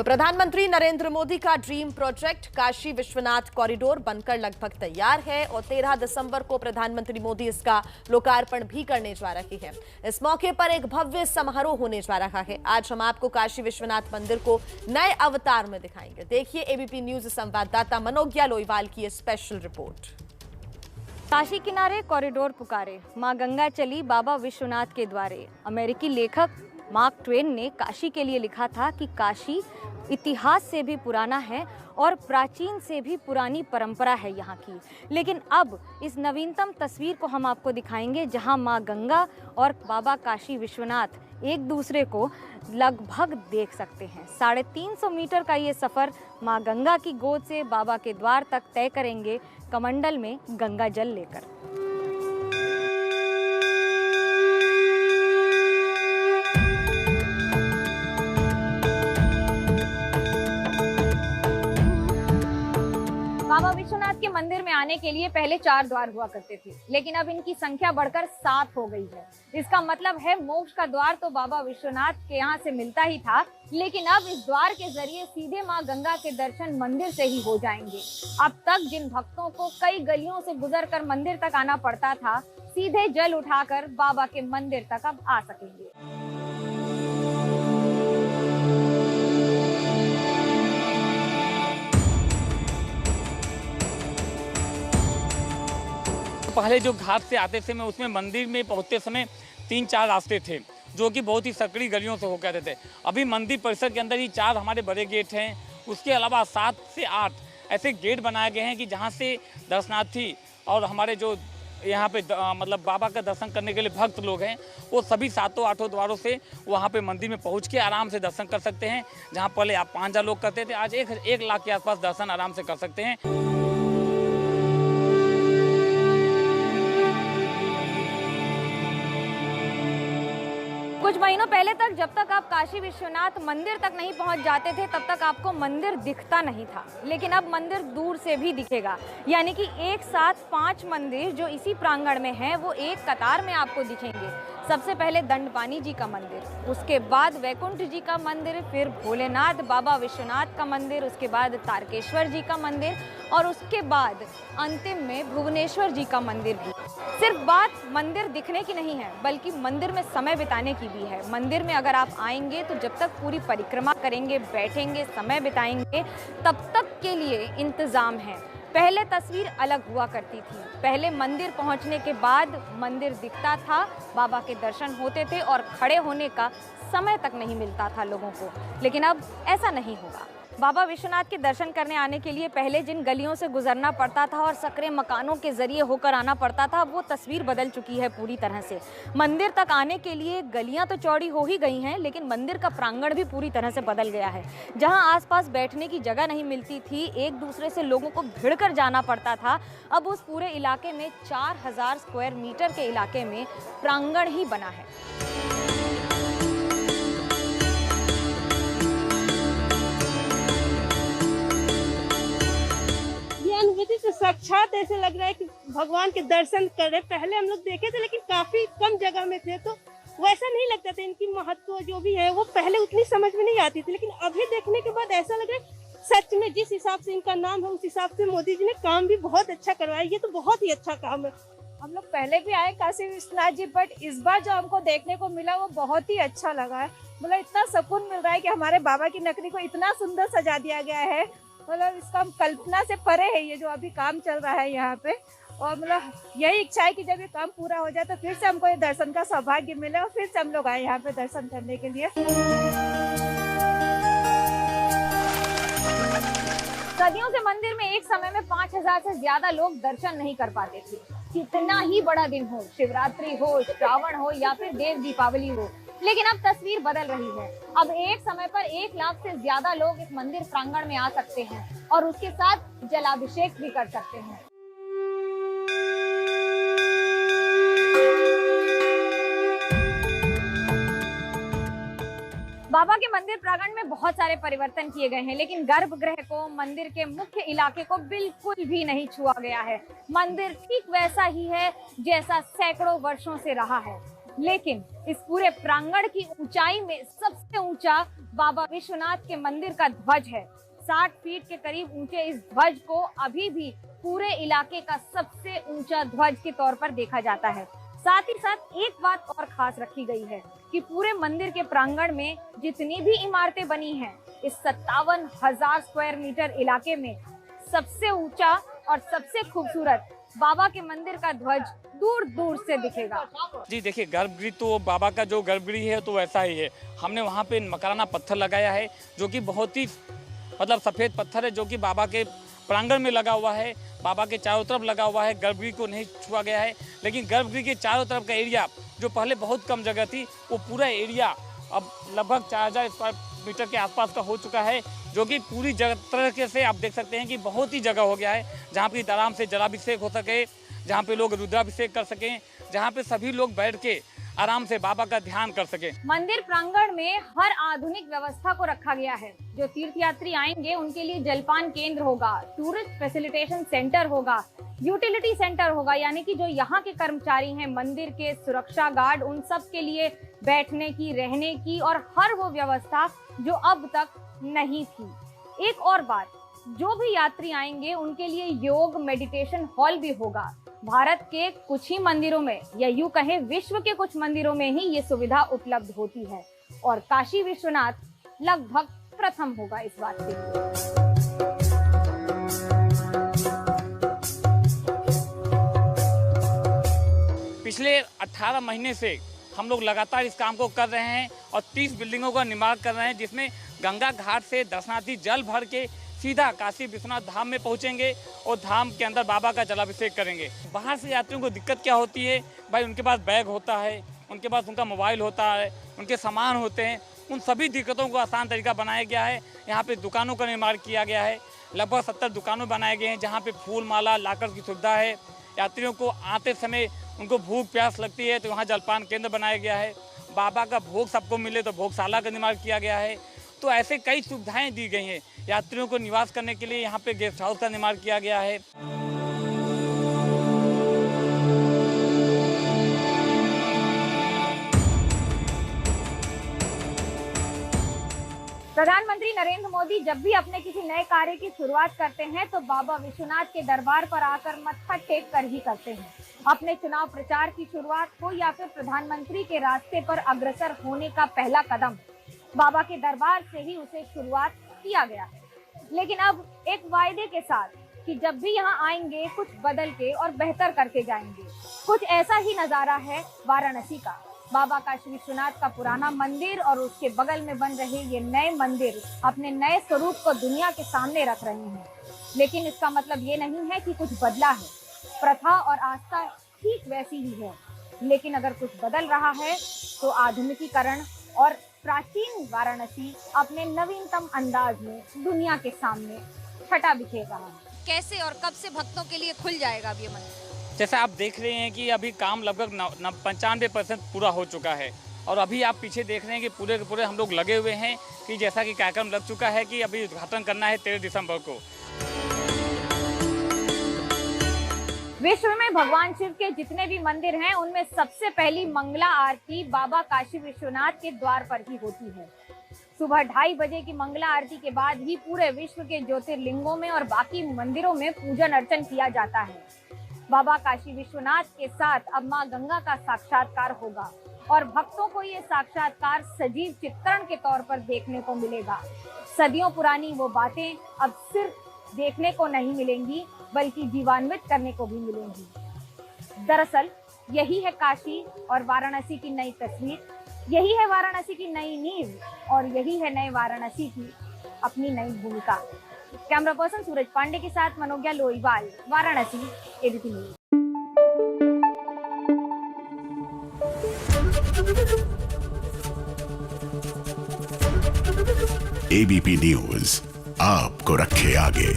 तो प्रधानमंत्री नरेंद्र मोदी का dream project Kashi Vishwanath corridor बनकर लगभग तैयार है और 13 दिसंबर को प्रधानमंत्री मोदी इसका लोकार्पण भी करने जा रहे हैं। इस मौके पर एक भव्य समारोह होने जा रहा है। आज हम आपको काशी विश्वनाथ मंदिर को नए अवतार में दिखाएंगे। देखिए एबीपी न्यूज संवाददाता मनोज्ञा लोईवाल की ये स्पेशल रिपोर्ट। काशी किनारे कॉरिडोर पुकारे, मां गंगा चली बाबा विश्वनाथ के द्वारे। अमेरिकी लेखक मार्क ट्वेन ने काशी के लिए लिखा था कि काशी इतिहास से भी पुराना है और प्राचीन से भी पुरानी परंपरा है यहाँ की। लेकिन अब इस नवीनतम तस्वीर को हम आपको दिखाएंगे जहाँ माँ गंगा और बाबा काशी विश्वनाथ एक दूसरे को लगभग देख सकते हैं। 350 मीटर का ये सफ़र माँ गंगा की गोद से बाबा के द्वार तक तय करेंगे कमंडल में गंगा जल लेकर। बाबा विश्वनाथ के मंदिर में आने के लिए पहले 4 द्वार हुआ करते थे, लेकिन अब इनकी संख्या बढ़कर 7 हो गई है। इसका मतलब है मोक्ष का द्वार तो बाबा विश्वनाथ के यहाँ से मिलता ही था, लेकिन अब इस द्वार के जरिए सीधे माँ गंगा के दर्शन मंदिर से ही हो जाएंगे। अब तक जिन भक्तों को कई गलियों से गुजरकर मंदिर तक आना पड़ता था, सीधे जल उठाकर बाबा के मंदिर तक अब आ सकेंगे। पहले जो घाट से आते समय उसमें मंदिर में पहुंचते समय 3-4 रास्ते थे जो कि बहुत ही सकड़ी गलियों से होकर आते थे। अभी मंदिर परिसर के अंदर ही 4 हमारे बड़े गेट हैं। उसके अलावा 7 से 8 ऐसे गेट बनाए गए हैं कि जहां से दर्शनार्थी और हमारे जो यहाँ पे मतलब बाबा का दर्शन करने के लिए भक्त लोग हैं वो सभी 7-8 द्वारों से वहाँ पे मंदिर में पहुँच के आराम से दर्शन कर सकते हैं। जहाँ पहले आप 5,000 लोग करते थे, आज 1 लाख के आसपास दर्शन आराम से कर सकते हैं। कुछ महीनों पहले तक जब तक आप काशी विश्वनाथ मंदिर तक नहीं पहुंच जाते थे तब तक आपको मंदिर दिखता नहीं था, लेकिन अब मंदिर दूर से भी दिखेगा। यानी कि एक साथ 5 मंदिर जो इसी प्रांगण में हैं वो एक कतार में आपको दिखेंगे। सबसे पहले दंडपानी जी का मंदिर, उसके बाद वैकुंठ जी का मंदिर, फिर भोलेनाथ बाबा विश्वनाथ का मंदिर, उसके बाद तारकेश्वर जी का मंदिर और उसके बाद अंतिम में भुवनेश्वर जी का मंदिर भी। सिर्फ बात मंदिर दिखने की नहीं है, बल्कि मंदिर में समय बिताने की भी है। मंदिर में अगर आप आएंगे तो जब तक पूरी परिक्रमा करेंगे, बैठेंगे, समय बिताएंगे, तब तक के लिए इंतजाम है। पहले तस्वीर अलग हुआ करती थी। पहले मंदिर पहुंचने के बाद मंदिर दिखता था, बाबा के दर्शन होते थे और खड़े होने का समय तक नहीं मिलता था लोगों को, लेकिन अब ऐसा नहीं होगा। बाबा विश्वनाथ के दर्शन करने आने के लिए पहले जिन गलियों से गुजरना पड़ता था और सकरे मकानों के जरिए होकर आना पड़ता था, वो तस्वीर बदल चुकी है पूरी तरह से। मंदिर तक आने के लिए गलियां तो चौड़ी हो ही गई हैं, लेकिन मंदिर का प्रांगण भी पूरी तरह से बदल गया है। जहां आसपास बैठने की जगह नहीं मिलती थी, एक दूसरे से लोगों को भिड़ कर जाना पड़ता था, अब उस पूरे इलाके में 4000 स्क्वायर मीटर के इलाके में प्रांगण ही बना है। अनुभूति तो साक्षात ऐसे लग रहा है कि भगवान के दर्शन कर रहे। पहले हम लोग देखे थे लेकिन काफी कम जगह में थे, तो वैसा नहीं लगता था। इनकी महत्व जो भी है वो पहले उतनी समझ में नहीं आती थी, लेकिन अभी देखने के बाद ऐसा लग रहा है सच में जिस हिसाब से इनका नाम है उस हिसाब से मोदी जी ने काम भी बहुत अच्छा करवाया। ये तो बहुत ही अच्छा काम है। हम लोग पहले भी आए काशी विश्वनाथ जी, बट इस बार जो हमको देखने को मिला वो बहुत ही अच्छा लगा है। मतलब इतना सुकून मिल रहा है कि हमारे बाबा की नगरी को इतना सुंदर सजा दिया गया है। मतलब इसका कल्पना से परे है ये जो अभी काम चल रहा है यहाँ पे। और मतलब यही इच्छा है कि जब ये काम पूरा हो जाए तो फिर से हमको ये दर्शन का सौभाग्य मिले और फिर से हम लोग आए यहाँ पे दर्शन करने के लिए। सदियों से मंदिर में एक समय में 5000 से ज्यादा लोग दर्शन नहीं कर पाते थे। कितना ही बड़ा दिन हो, शिवरात्रि हो, श्रावण हो या फिर देव दीपावली हो, लेकिन अब तस्वीर बदल रही है। अब एक समय पर 1 लाख से ज्यादा लोग इस मंदिर प्रांगण में आ सकते हैं और उसके साथ जलाभिषेक भी कर सकते हैं। बाबा के मंदिर प्रांगण में बहुत सारे परिवर्तन किए गए हैं, लेकिन गर्भगृह को, मंदिर के मुख्य इलाके को बिल्कुल भी नहीं छुआ गया है। मंदिर ठीक वैसा ही है जैसा सैकड़ों वर्षों से रहा है। लेकिन इस पूरे प्रांगण की ऊंचाई में सबसे ऊंचा बाबा विश्वनाथ के मंदिर का ध्वज है। 60 फीट के करीब ऊंचे इस ध्वज को अभी भी पूरे इलाके का सबसे ऊंचा ध्वज के तौर पर देखा जाता है। साथ ही साथ एक बात और खास रखी गई है कि पूरे मंदिर के प्रांगण में जितनी भी इमारतें बनी हैं, इस 57,000 स्क्वायर मीटर इलाके में सबसे ऊंचा और सबसे खूबसूरत बाबा के मंदिर का ध्वज दूर दूर से दिखेगा। जी देखिए, गर्भगृह तो बाबा का जो गर्भगृह है तो वैसा ही है। हमने वहाँ पे मकराना पत्थर लगाया है जो कि बहुत ही मतलब सफ़ेद पत्थर है, जो कि बाबा के प्रांगण में लगा हुआ है, बाबा के चारों तरफ लगा हुआ है। गर्भगृह को नहीं छुआ गया है, लेकिन गर्भगृह के चारों तरफ का एरिया जो पहले बहुत कम जगह थी, वो पूरा एरिया अब लगभग 4000 स्क्वायर मीटर के आसपास का हो चुका है, जो कि पूरी तरह से आप देख सकते हैं कि बहुत ही जगह हो गया है जहाँ पे आराम से जलाभिषेक हो सके, जहाँ पे लोग रुद्राभिषेक कर सकें, जहाँ पे सभी लोग बैठ के आराम से बाबा का ध्यान कर सके। मंदिर प्रांगण में हर आधुनिक व्यवस्था को रखा गया है। जो तीर्थयात्री आएंगे उनके लिए जलपान केंद्र होगा, टूरिस्ट फैसिलिटेशन सेंटर होगा, यूटिलिटी सेंटर होगा, यानी कि जो यहाँ के कर्मचारी हैं, मंदिर के सुरक्षा गार्ड, उन सब के लिए बैठने की, रहने की और हर वो व्यवस्था जो अब तक नहीं थी। एक और बात, जो भी यात्री आएंगे उनके लिए योग मेडिटेशन हॉल भी होगा। भारत के कुछ ही मंदिरों में, या यूं कहें विश्व के कुछ मंदिरों में ही ये सुविधा उपलब्ध होती है और काशी विश्वनाथ लगभग प्रथम होगा इस बात के लिए। पिछले 18 महीने से हम लोग लगातार इस काम को कर रहे हैं और 30 बिल्डिंगों का निर्माण कर रहे हैं, जिसमें गंगा घाट से दर्शनार्थी जल भर के सीधा काशी विश्वनाथ धाम में पहुंचेंगे और धाम के अंदर बाबा का जलाभिषेक करेंगे। बाहर से यात्रियों को दिक्कत क्या होती है भाई, उनके पास बैग होता है, उनके पास उनका मोबाइल होता है, उनके सामान होते हैं, उन सभी दिक्कतों को आसान तरीका बनाया गया है। यहाँ पे दुकानों का निर्माण किया गया है, लगभग 70 दुकानों बनाए गए हैं जहाँ पे फूल माला लाकर की सुविधा है। यात्रियों को आते समय उनको भूख प्यास लगती है तो वहाँ जलपान केंद्र बनाया गया है। बाबा का भोग सबको मिले तो भोगशाला का निर्माण किया गया है। तो ऐसे कई सुविधाएं दी गई हैं। यात्रियों को निवास करने के लिए यहाँ पे गेस्ट हाउस का निर्माण किया गया है। प्रधानमंत्री नरेंद्र मोदी जब भी अपने किसी नए कार्य की शुरुआत करते हैं तो बाबा विश्वनाथ के दरबार पर आकर मत्था टेक कर ही करते हैं। अपने चुनाव प्रचार की शुरुआत हो या फिर प्रधानमंत्री के रास्ते पर अग्रसर होने का पहला कदम, बाबा के दरबार से ही उसे शुरुआत किया गया है। लेकिन अब एक वायदे के साथ कि जब भी यहाँ आएंगे कुछ बदल के और बेहतर करके जाएंगे। कुछ ऐसा ही नजारा है वाराणसी का। बाबा काशी विश्वनाथ का पुराना मंदिर और उसके बगल में बन रहे ये नए मंदिर अपने नए स्वरूप को दुनिया के सामने रख रहे हैं। लेकिन इसका मतलब ये नहीं है कि कुछ बदला है। प्रथा और आस्था ठीक वैसी ही है, लेकिन अगर कुछ बदल रहा है तो आधुनिकीकरण और प्राचीन वाराणसी अपने नवीनतम अंदाज में दुनिया के सामने छटा बिखेर रहा है। कैसे और कब से भक्तों के लिए खुल जाएगा अब ये मंदिर? जैसे आप देख रहे हैं कि अभी काम लगभग 95% पूरा हो चुका है और अभी आप पीछे देख रहे हैं कि पूरे के पूरे हम लोग लगे हुए हैं कि जैसा कि कार्यक्रम लग चुका है कि अभी उद्घाटन करना है 13 दिसंबर को। विश्व में भगवान शिव के जितने भी मंदिर हैं उनमें सबसे पहली मंगला आरती बाबा काशी विश्वनाथ के द्वार पर ही होती है। सुबह 2:30 बजे की मंगला आरती के बाद ही पूरे विश्व के ज्योतिर्लिंगों में और बाकी मंदिरों में पूजन अर्चन किया जाता है। बाबा काशी विश्वनाथ के साथ अब मां गंगा का साक्षात्कार होगा और भक्तों को ये साक्षात्कार सजीव चित्रण के तौर पर देखने को मिलेगा। सदियों पुरानी वो बातें अब सिर्फ देखने को नहीं मिलेंगी बल्कि जीवान्वित करने को भी मिलेंगी। दरअसल यही है काशी और वाराणसी की नई तस्वीर, यही है वाराणसी की नई नींव और यही है नए वाराणसी की अपनी नई भूमिका। कैमरा पर्सन सूरज पांडे के साथ Manogya Loiwal, Varanasi, ABP news. ABP news आपको रखे आगे।